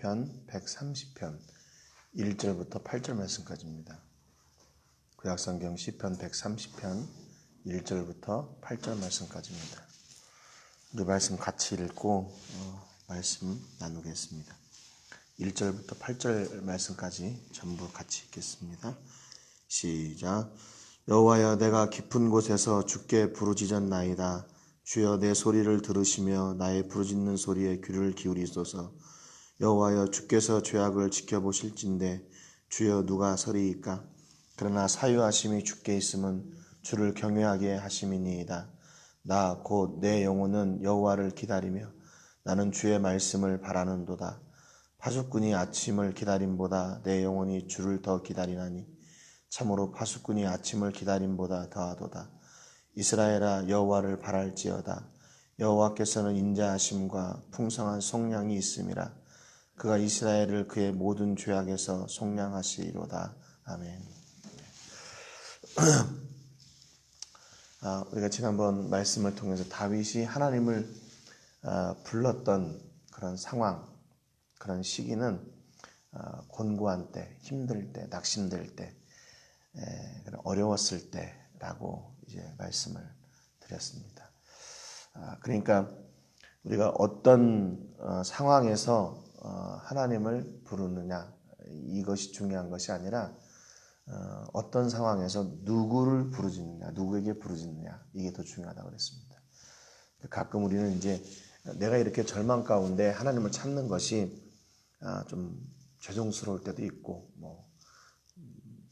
시편 130편 1절부터 8절 말씀까지입니다. 구약성경 시편 130편 1절부터 8절 말씀까지입니다. 우리 말씀 같이 읽고 말씀 나누겠습니다. 1절부터 8절 말씀까지 전부 같이 읽겠습니다. 시작. 여호와여, 내가 깊은 곳에서 주께 부르짖었나이다. 주여, 내 소리를 들으시며 나의 부르짖는 소리에 귀를 기울이소서. 여호와여, 주께서 죄악을 지켜보실진데 주여, 누가 서리이까? 그러나 사유하심이 주께 있음은 주를 경외하게 하심이니이다. 나 곧 내 영혼은 여호와를 기다리며 나는 주의 말씀을 바라는도다. 파수꾼이 아침을 기다림보다 내 영혼이 주를 더 기다리나니 참으로 파수꾼이 아침을 기다림보다 더하도다. 이스라엘아, 여호와를 바랄지어다. 여호와께서는 인자하심과 풍성한 속량이 있음이라. 그가 이스라엘을 그의 모든 죄악에서 속량하시리로다. 아멘. 우리가 지난번 말씀을 통해서 다윗이 하나님을 불렀던 그런 상황, 그런 시기는 곤고한 때, 힘들 때, 낙심될 때, 어려웠을 때라고 이제 말씀을 드렸습니다. 그러니까 우리가 어떤 상황에서 하나님을 부르느냐, 이것이 중요한 것이 아니라 어떤 상황에서 누구를 부르짖느냐, 누구에게 부르짖느냐, 이게 더 중요하다고 그랬습니다. 가끔 우리는 이제 내가 이렇게 절망 가운데 하나님을 찾는 것이 좀 죄송스러울 때도 있고,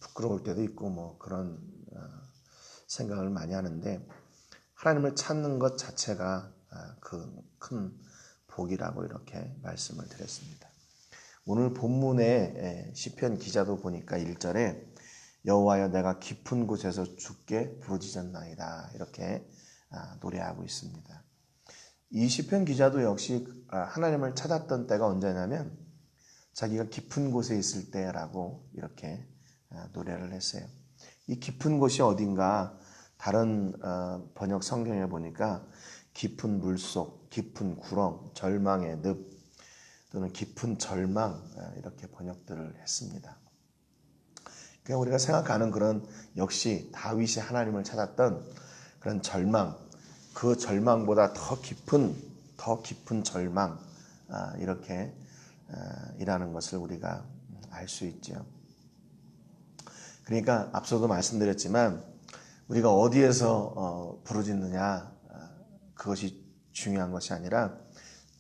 부끄러울 때도 있고, 그런 생각을 많이 하는데, 하나님을 찾는 것 자체가 그 큰 복이라고 이렇게 말씀을 드렸습니다. 오늘 본문의 시편 기자도 보니까 1절에 여호와여, 내가 깊은 곳에서 주께 부르짖었나이다, 이렇게 노래하고 있습니다. 이 시편 기자도 역시 하나님을 찾았던 때가 언제냐면 자기가 깊은 곳에 있을 때라고 이렇게 노래를 했어요. 이 깊은 곳이 어딘가 다른 번역 성경에 보니까 깊은 물속, 깊은 구렁, 절망의 늪 또는 깊은 절망, 이렇게 번역들을 했습니다. 그냥 우리가 생각하는 그런 역시 다윗이 하나님을 찾았던 그런 절망, 그 절망보다 더 깊은 절망, 이렇게 이라는 것을 우리가 알 수 있죠. 그러니까 앞서도 말씀드렸지만 우리가 어디에서 부르짖느냐, 그것이 중요한 것이 아니라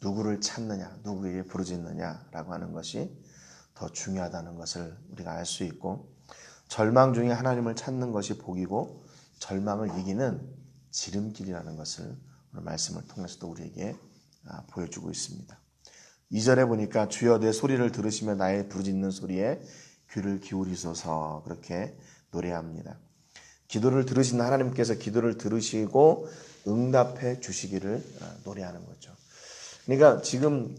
누구를 찾느냐, 누구에게 부르짖느냐라고 하는 것이 더 중요하다는 것을 우리가 알 수 있고, 절망 중에 하나님을 찾는 것이 복이고 절망을 이기는 지름길이라는 것을 오늘 말씀을 통해서도 우리에게 보여주고 있습니다. 2절에 보니까 주여, 내 소리를 들으시며 나의 부르짖는 소리에 귀를 기울이소서, 그렇게 노래합니다. 기도를 들으신 하나님께서 기도를 들으시고 응답해 주시기를 노래하는 거죠. 그러니까 지금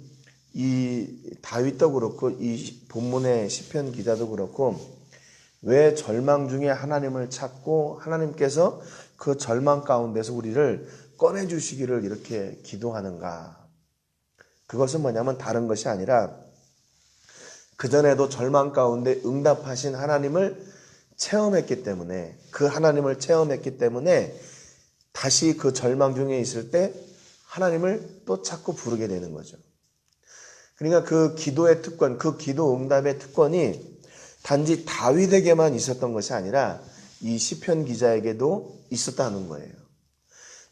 이 다윗도 그렇고 이 본문의 시편 기자도 그렇고 왜 절망 중에 하나님을 찾고 하나님께서 그 절망 가운데서 우리를 꺼내 주시기를 이렇게 기도하는가? 그것은 뭐냐면 다른 것이 아니라 그전에도 절망 가운데 응답하신 하나님을 체험했기 때문에, 그 하나님을 체험했기 때문에 다시 그 절망 중에 있을 때 하나님을 또 찾고 부르게 되는 거죠. 그러니까 그 기도의 특권, 그 기도 응답의 특권이 단지 다윗에게만 있었던 것이 아니라 이 시편 기자에게도 있었다는 거예요.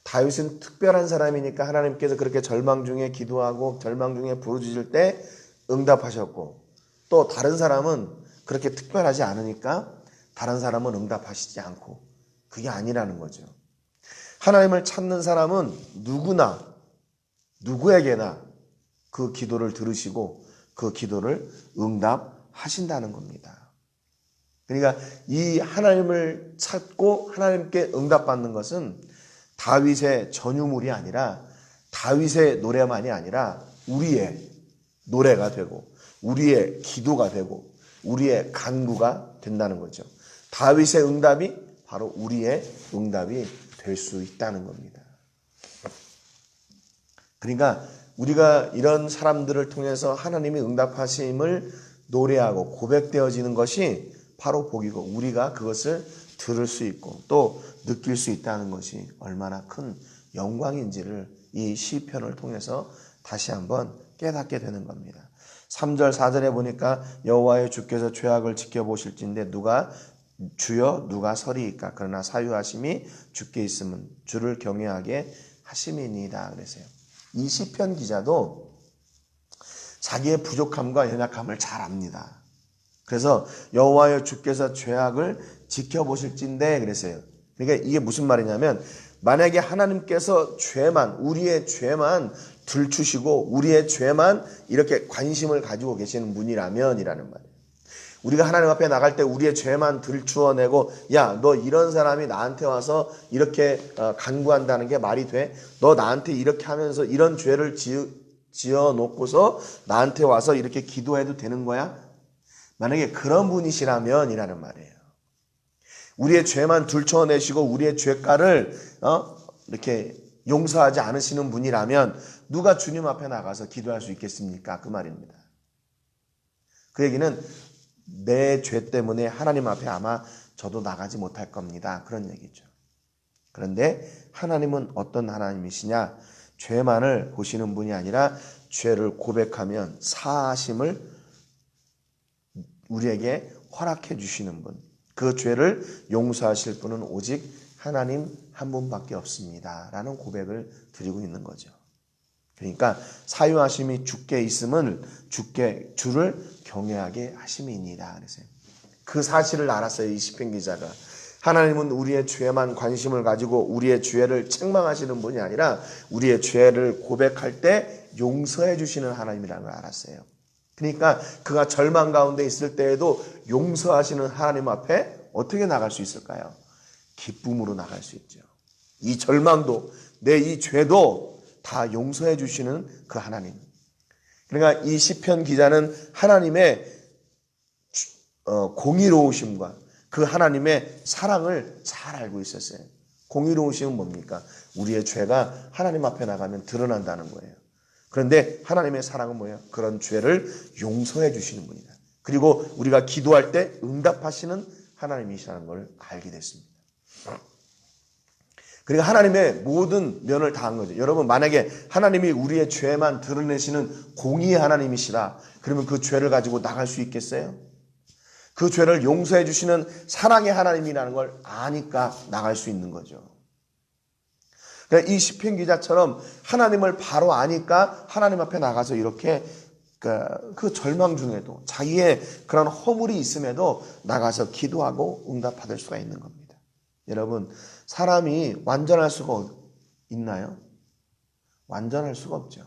다윗은 특별한 사람이니까 하나님께서 그렇게 절망 중에 기도하고 절망 중에 부르짖을 때 응답하셨고, 또 다른 사람은 그렇게 특별하지 않으니까 다른 사람은 응답하시지 않고, 그게 아니라는 거죠. 하나님을 찾는 사람은 누구나, 누구에게나 그 기도를 들으시고 그 기도를 응답하신다는 겁니다. 그러니까 이 하나님을 찾고 하나님께 응답받는 것은 다윗의 전유물이 아니라, 다윗의 노래만이 아니라 우리의 노래가 되고 우리의 기도가 되고 우리의 간구가 된다는 거죠. 다윗의 응답이 바로 우리의 응답이 될 수 있다는 겁니다. 그러니까 우리가 이런 사람들을 통해서 하나님이 응답하심을 노래하고 고백되어지는 것이 바로 복이고 우리가 그것을 들을 수 있고 또 느낄 수 있다는 것이 얼마나 큰 영광인지를 이 시편을 통해서 다시 한번 깨닫게 되는 겁니다. 3절 4절에 보니까 여호와의 주께서 죄악을 지켜보실진데 주여 누가 서리이까 그러나 사유하심이 주께 있으면 주를 경외하게 하심이니이다 그랬어요. 이 시편 기자도 자기의 부족함과 연약함을 잘 압니다. 그래서 여호와의 주께서 죄악을 지켜보실진데 그랬어요. 그러니까 이게 무슨 말이냐면 만약에 하나님께서 우리의 죄만 들추시고 우리의 죄만 이렇게 관심을 가지고 계시는 분이라면 이라는 말이에요. 우리가 하나님 앞에 나갈 때 우리의 죄만 들추어내고 야, 너 이런 사람이 나한테 와서 이렇게 간구한다는 게 말이 돼? 너 나한테 이렇게 하면서 이런 죄를 지어놓고서 나한테 와서 이렇게 기도해도 되는 거야? 만약에 그런 분이시라면 이라는 말이에요. 우리의 죄만 들춰내시고 우리의 죄가를 이렇게 용서하지 않으시는 분이라면 누가 주님 앞에 나가서 기도할 수 있겠습니까? 그 말입니다. 그 얘기는 내 죄 때문에 하나님 앞에 아마 저도 나가지 못할 겁니다. 그런 얘기죠. 그런데 하나님은 어떤 하나님이시냐? 죄만을 보시는 분이 아니라 죄를 고백하면 사하심을 우리에게 허락해 주시는 분. 그 죄를 용서하실 분은 오직 하나님 한 분밖에 없습니다. 라는 고백을 드리고 있는 거죠. 그러니까 사유하심이 주께 있음은 주를 경외하게 하심이니이다. 그래서 그 사실을 알았어요. 이 시편 기자가. 하나님은 우리의 죄만 관심을 가지고 우리의 죄를 책망하시는 분이 아니라 우리의 죄를 고백할 때 용서해 주시는 하나님이라는 걸 알았어요. 그러니까 그가 절망 가운데 있을 때에도 용서하시는 하나님 앞에 어떻게 나갈 수 있을까요? 기쁨으로 나갈 수 있죠. 이 절망도 내 이 죄도 다 용서해 주시는 그 하나님. 그러니까 이 시편 기자는 하나님의 공의로우심과 그 하나님의 사랑을 잘 알고 있었어요. 공의로우심은 뭡니까? 우리의 죄가 하나님 앞에 나가면 드러난다는 거예요. 그런데 하나님의 사랑은 뭐예요? 그런 죄를 용서해 주시는 분이다. 그리고 우리가 기도할 때 응답하시는 하나님이시라는 걸 알게 됐습니다. 그러니까 하나님의 모든 면을 다한 거죠. 여러분 만약에 하나님이 우리의 죄만 드러내시는 공의의 하나님이시라 그러면 그 죄를 가지고 나갈 수 있겠어요? 그 죄를 용서해 주시는 사랑의 하나님이라는 걸 아니까 나갈 수 있는 거죠. 그러니까 이 시편 기자처럼 하나님을 바로 아니까 하나님 앞에 나가서 이렇게 그 절망 중에도 자기의 그런 허물이 있음에도 나가서 기도하고 응답받을 수가 있는 겁니다. 여러분 사람이 완전할 수가 있나요? 완전할 수가 없죠.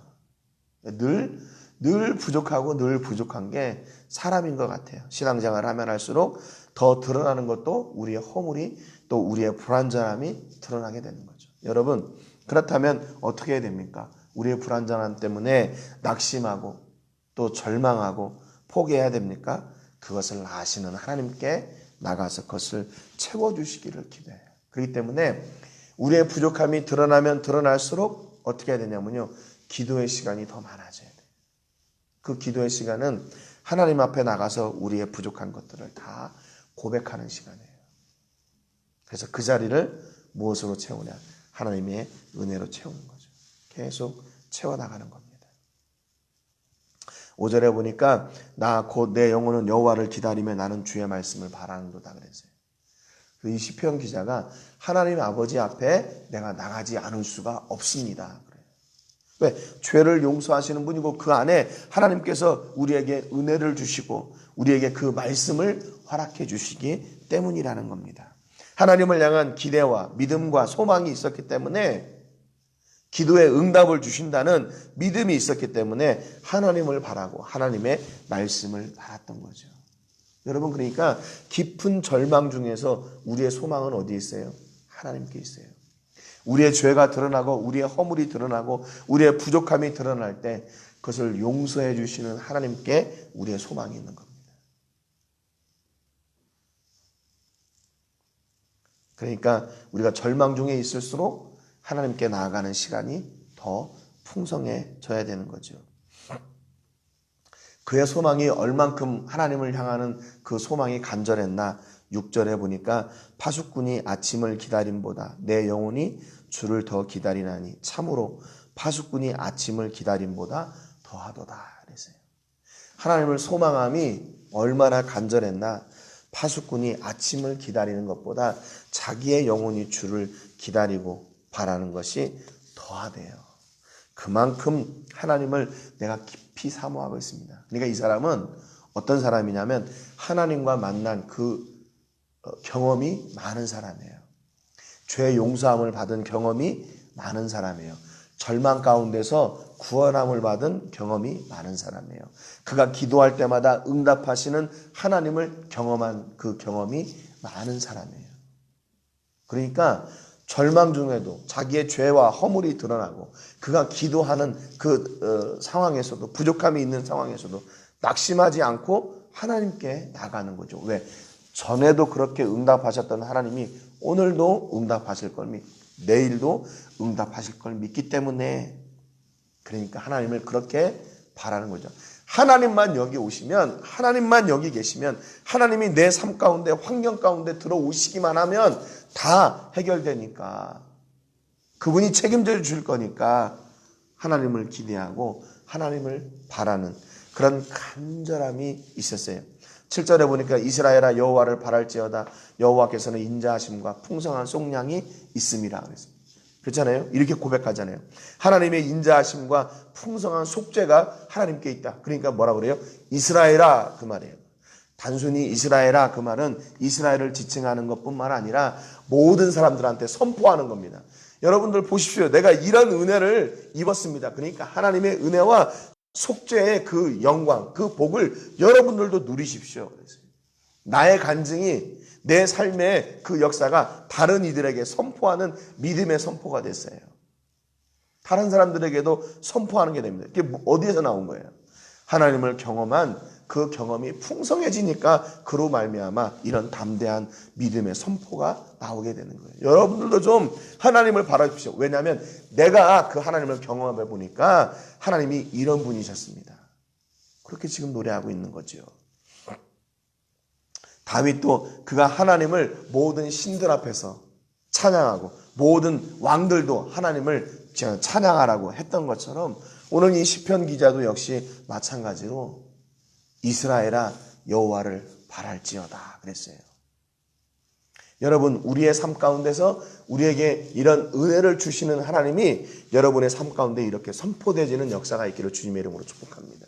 늘 부족하고 늘 부족한 게 사람인 것 같아요. 신앙생활을 하면 할수록 더 드러나는 것도 우리의 허물이 또 우리의 불완전함이 드러나게 되는 거죠. 여러분 그렇다면 어떻게 해야 됩니까? 우리의 불완전함 때문에 낙심하고 또 절망하고 포기해야 됩니까? 그것을 아시는 하나님께 나가서 그것을 채워주시기를 기도해요. 그렇기 때문에 우리의 부족함이 드러나면 드러날수록 어떻게 해야 되냐면요. 기도의 시간이 더 많아져야 돼요. 그 기도의 시간은 하나님 앞에 나가서 우리의 부족한 것들을 다 고백하는 시간이에요. 그래서 그 자리를 무엇으로 채우냐? 하나님의 은혜로 채우는 거죠. 계속 채워나가는 겁니다. 5절에 보니까 나 곧 내 영혼은 여호와를 기다리며 나는 주의 말씀을 바라는도다 그랬어요. 이 시편 기자가 하나님 아버지 앞에 내가 나가지 않을 수가 없습니다. 그래요. 왜? 죄를 용서하시는 분이고 그 안에 하나님께서 우리에게 은혜를 주시고 우리에게 그 말씀을 허락해 주시기 때문이라는 겁니다. 하나님을 향한 기대와 믿음과 소망이 있었기 때문에 기도에 응답을 주신다는 믿음이 있었기 때문에 하나님을 바라고 하나님의 말씀을 바랐던 거죠. 여러분 그러니까 깊은 절망 중에서 우리의 소망은 어디에 있어요? 하나님께 있어요. 우리의 죄가 드러나고 우리의 허물이 드러나고 우리의 부족함이 드러날 때 그것을 용서해 주시는 하나님께 우리의 소망이 있는 겁니다. 그러니까 우리가 절망 중에 있을수록 하나님께 나아가는 시간이 더 풍성해져야 되는 거죠. 그의 소망이 얼만큼 하나님을 향하는 그 소망이 간절했나 6절에 보니까 파수꾼이 아침을 기다림보다 내 영혼이 주를 더 기다리나니 참으로 파수꾼이 아침을 기다림보다 더하도다 그랬어요. 하나님을 소망함이 얼마나 간절했나 파수꾼이 아침을 기다리는 것보다 자기의 영혼이 주를 기다리고 바라는 것이 더하대요. 그만큼 하나님을 내가 깊이 사모하고 있습니다. 그러니까 이 사람은 어떤 사람이냐면 하나님과 만난 그 경험이 많은 사람이에요. 죄 용서함을 받은 경험이 많은 사람이에요. 절망 가운데서 구원함을 받은 경험이 많은 사람이에요. 그가 기도할 때마다 응답하시는 하나님을 경험한 그 경험이 많은 사람이에요. 그러니까 절망 중에도 자기의 죄와 허물이 드러나고 그가 기도하는 그 상황에서도 부족함이 있는 상황에서도 낙심하지 않고 하나님께 나가는 거죠. 왜? 전에도 그렇게 응답하셨던 하나님이 오늘도 응답하실 걸 믿고 내일도 응답하실 걸 믿기 때문에 그러니까 하나님을 그렇게 바라는 거죠. 하나님만 여기 오시면 하나님만 여기 계시면 하나님이 내 삶 가운데 환경 가운데 들어오시기만 하면 다 해결되니까 그분이 책임져 줄 거니까 하나님을 기대하고 하나님을 바라는 그런 간절함이 있었어요. 7절에 보니까 이스라엘아 여호와를 바랄지어다 여호와께서는 인자하심과 풍성한 속량이 있음이라 그랬습니다. 그렇잖아요. 이렇게 고백하잖아요. 하나님의 인자하심과 풍성한 속죄가 하나님께 있다. 그러니까 뭐라 그래요? 이스라엘아 그 말이에요. 단순히 이스라엘아 그 말은 이스라엘을 지칭하는 것뿐만 아니라 모든 사람들한테 선포하는 겁니다. 여러분들 보십시오. 내가 이런 은혜를 입었습니다. 그러니까 하나님의 은혜와 속죄의 그 영광, 그 복을 여러분들도 누리십시오. 그래서 나의 간증이 내 삶의 그 역사가 다른 이들에게 선포하는 믿음의 선포가 됐어요. 다른 사람들에게도 선포하는 게 됩니다. 이게 어디에서 나온 거예요? 하나님을 경험한 그 경험이 풍성해지니까 그로 말미암아 이런 담대한 믿음의 선포가 나오게 되는 거예요. 여러분들도 좀 하나님을 바라십시오. 왜냐하면 내가 그 하나님을 경험해 보니까 하나님이 이런 분이셨습니다. 그렇게 지금 노래하고 있는 거죠. 다윗도 그가 하나님을 모든 신들 앞에서 찬양하고 모든 왕들도 하나님을 찬양하라고 했던 것처럼 오늘 이 시편 기자도 역시 마찬가지로 이스라엘아 여호와를 바랄지어다 그랬어요. 여러분 우리의 삶 가운데서 우리에게 이런 은혜를 주시는 하나님이 여러분의 삶 가운데 이렇게 선포되어지는 역사가 있기를 주님의 이름으로 축복합니다.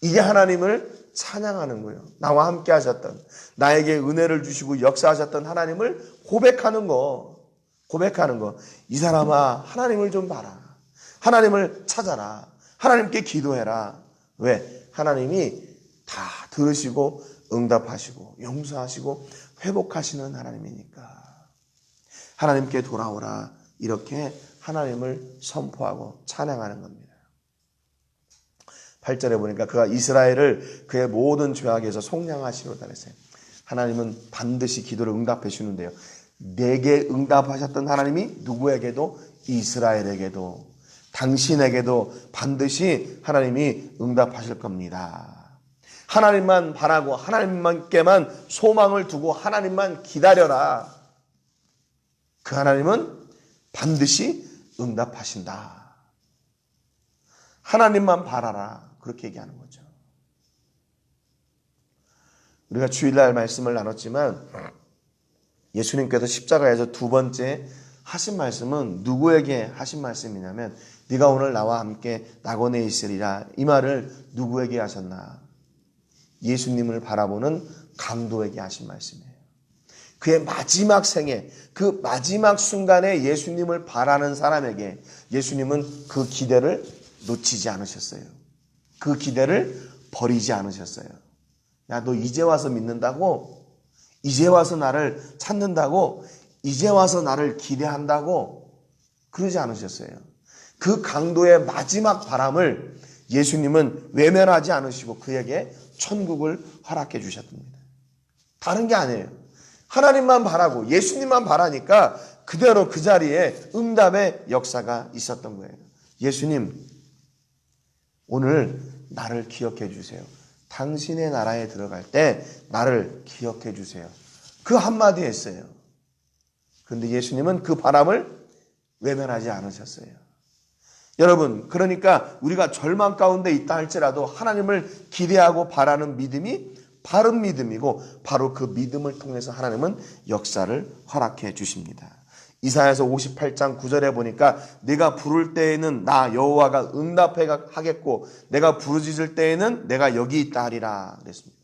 이게 하나님을 찬양하는 거예요. 나와 함께 하셨던 나에게 은혜를 주시고 역사하셨던 하나님을 고백하는 거. 이 사람아 하나님을 좀 봐라. 하나님을 찾아라. 하나님께 기도해라. 왜? 하나님이 다 들으시고 응답하시고 용서하시고 회복하시는 하나님이니까 하나님께 돌아오라. 이렇게 하나님을 선포하고 찬양하는 겁니다. 8절에 보니까 그가 이스라엘을 그의 모든 죄악에서 속량하시로다 그랬어요. 하나님은 반드시 기도를 응답해 주는데요. 내게 응답하셨던 하나님이 누구에게도 이스라엘에게도 당신에게도 반드시 하나님이 응답하실 겁니다. 하나님만 바라고 하나님만께만 소망을 두고 하나님만 기다려라. 그 하나님은 반드시 응답하신다. 하나님만 바라라. 그렇게 얘기하는 거죠. 우리가 주일날 말씀을 나눴지만 예수님께서 십자가에서 두 번째 하신 말씀은 누구에게 하신 말씀이냐면 네가 오늘 나와 함께 낙원에 있으리라. 이 말을 누구에게 하셨나? 예수님을 바라보는 강도에게 하신 말씀이에요. 그의 마지막 생애, 그 마지막 순간에 예수님을 바라는 사람에게 예수님은 그 기대를 놓치지 않으셨어요. 그 기대를 버리지 않으셨어요. 야, 너 이제 와서 믿는다고? 이제 와서 나를 찾는다고? 이제 와서 나를 기대한다고? 그러지 않으셨어요. 그 강도의 마지막 바람을 예수님은 외면하지 않으시고 그에게 천국을 허락해 주셨답니다. 다른 게 아니에요. 하나님만 바라고 예수님만 바라니까 그대로 그 자리에 응답의 역사가 있었던 거예요. 예수님, 오늘 나를 기억해 주세요. 당신의 나라에 들어갈 때 나를 기억해 주세요. 그 한마디 했어요. 그런데 예수님은 그 바람을 외면하지 않으셨어요. 여러분, 그러니까 우리가 절망 가운데 있다 할지라도 하나님을 기대하고 바라는 믿음이 바른 믿음이고, 바로 그 믿음을 통해서 하나님은 역사를 허락해 주십니다. 이사야서 58장 9절에 보니까 내가 부를 때에는 나 여호와가 응답해 하겠고 내가 부르짖을 때에는 내가 여기 있다 하리라 그랬습니다.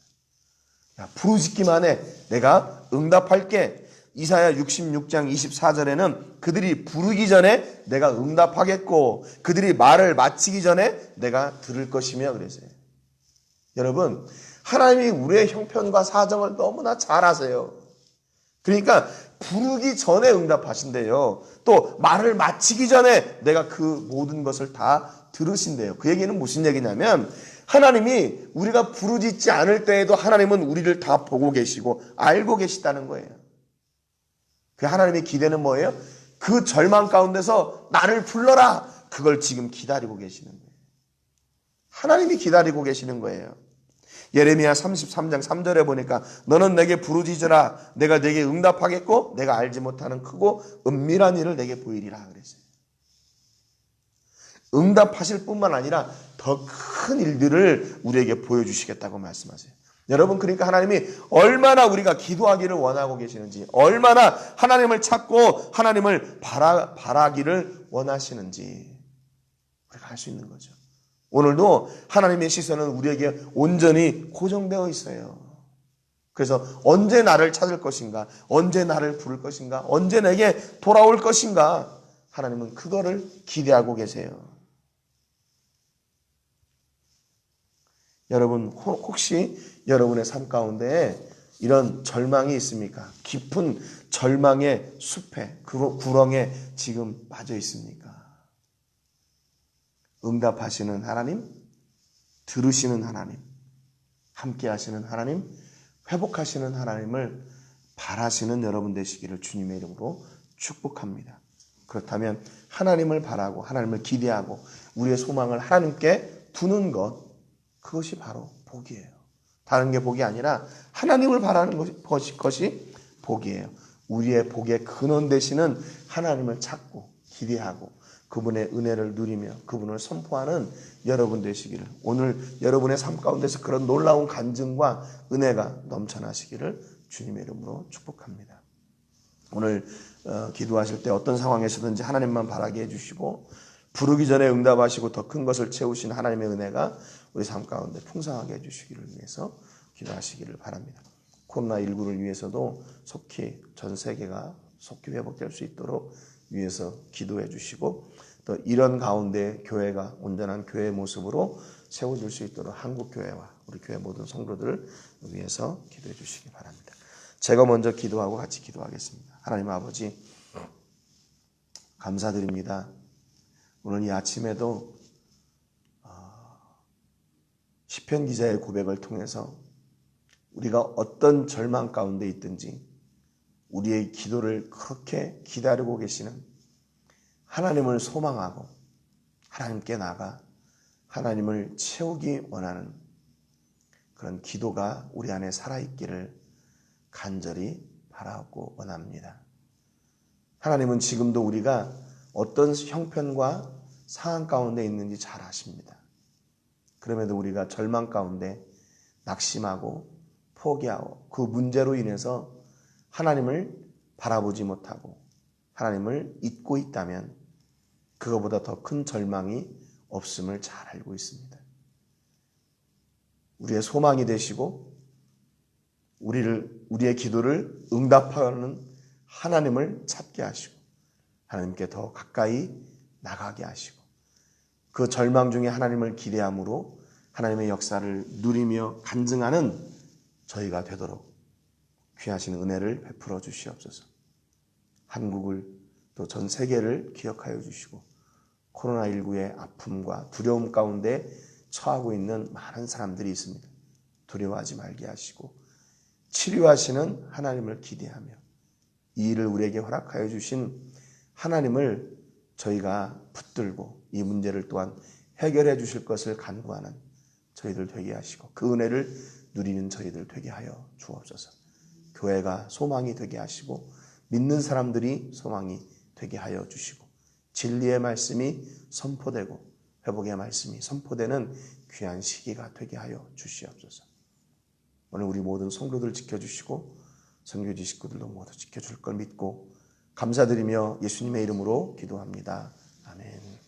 야, 부르짖기만 해. 내가 응답할게. 이사야 66장 24절에는 그들이 부르기 전에 내가 응답하겠고 그들이 말을 마치기 전에 내가 들을 것이며 그랬어요. 여러분, 하나님이 우리의 형편과 사정을 너무나 잘 아세요. 그러니까 부르기 전에 응답하신대요. 또 말을 마치기 전에 내가 그 모든 것을 다 들으신대요. 그 얘기는 무슨 얘기냐면 하나님이 우리가 부르짖지 않을 때에도 하나님은 우리를 다 보고 계시고 알고 계시다는 거예요. 그 하나님의 기대는 뭐예요? 그 절망 가운데서 나를 불러라. 그걸 지금 기다리고 계시는 거예요. 하나님이 기다리고 계시는 거예요. 예레미야 33장 3절에 보니까 너는 내게 부르짖으라. 내가 내게 응답하겠고 내가 알지 못하는 크고 은밀한 일을 내게 보이리라 그랬어요. 응답하실 뿐만 아니라 더 큰 일들을 우리에게 보여주시겠다고 말씀하세요. 여러분, 그러니까 하나님이 얼마나 우리가 기도하기를 원하고 계시는지, 얼마나 하나님을 찾고 하나님을 바라기를 원하시는지 우리가 알 수 있는 거죠. 오늘도 하나님의 시선은 우리에게 온전히 고정되어 있어요. 그래서 언제 나를 찾을 것인가, 언제 나를 부를 것인가, 언제 내게 돌아올 것인가, 하나님은 그거를 기대하고 계세요. 여러분, 혹시 여러분의 삶 가운데 이런 절망이 있습니까? 깊은 절망의 숲에, 구렁에 지금 빠져 있습니까? 응답하시는 하나님, 들으시는 하나님, 함께 하시는 하나님, 회복하시는 하나님을 바라시는 여러분 되시기를 주님의 이름으로 축복합니다. 그렇다면 하나님을 바라고 하나님을 기대하고 우리의 소망을 하나님께 두는 것, 그것이 바로 복이에요. 다른 게 복이 아니라 하나님을 바라는 것이 복이에요. 우리의 복의 근원 되시는 하나님을 찾고 기대하고 그분의 은혜를 누리며 그분을 선포하는 여러분 되시기를, 오늘 여러분의 삶 가운데서 그런 놀라운 간증과 은혜가 넘쳐나시기를 주님의 이름으로 축복합니다. 오늘 기도하실 때 어떤 상황에서든지 하나님만 바라게 해주시고 부르기 전에 응답하시고 더 큰 것을 채우신 하나님의 은혜가 우리 삶 가운데 풍성하게 해주시기를 위해서 기도하시기를 바랍니다. 코로나19를 위해서도 속히 전 세계가 속히 회복될 수 있도록 위해서 기도해 주시고, 또 이런 가운데 교회가 온전한 교회의 모습으로 세워질 수 있도록 한국교회와 우리 교회 모든 성도들을 위해서 기도해 주시기 바랍니다. 제가 먼저 기도하고 같이 기도하겠습니다. 하나님 아버지, 감사드립니다. 오늘 이 아침에도 시편 기자의 고백을 통해서 우리가 어떤 절망 가운데 있든지 우리의 기도를 그렇게 기다리고 계시는 하나님을 소망하고 하나님께 나가 하나님을 채우기 원하는 그런 기도가 우리 안에 살아있기를 간절히 바라고 원합니다. 하나님은 지금도 우리가 어떤 형편과 상황 가운데 있는지 잘 아십니다. 그럼에도 우리가 절망 가운데 낙심하고 포기하고 그 문제로 인해서 하나님을 바라보지 못하고 하나님을 잊고 있다면 그거보다 더 큰 절망이 없음을 잘 알고 있습니다. 우리의 소망이 되시고 우리의 기도를 응답하는 하나님을 찾게 하시고 하나님께 더 가까이 나가게 하시고 그 절망 중에 하나님을 기대함으로 하나님의 역사를 누리며 간증하는 저희가 되도록 귀하신 은혜를 베풀어 주시옵소서. 한국을 또 전 세계를 기억하여 주시고 코로나19의 아픔과 두려움 가운데 처하고 있는 많은 사람들이 있습니다. 두려워하지 말게 하시고 치료하시는 하나님을 기대하며 이 일을 우리에게 허락하여 주신 하나님을 저희가 붙들고 이 문제를 또한 해결해 주실 것을 간구하는 저희들 되게 하시고 그 은혜를 누리는 저희들 되게 하여 주옵소서. 교회가 소망이 되게 하시고 믿는 사람들이 소망이 되게 하여 주시고 진리의 말씀이 선포되고 회복의 말씀이 선포되는 귀한 시기가 되게 하여 주시옵소서. 오늘 우리 모든 성도들 지켜주시고 선교지 식구들도 모두 지켜줄 걸 믿고 감사드리며 예수님의 이름으로 기도합니다. 아멘.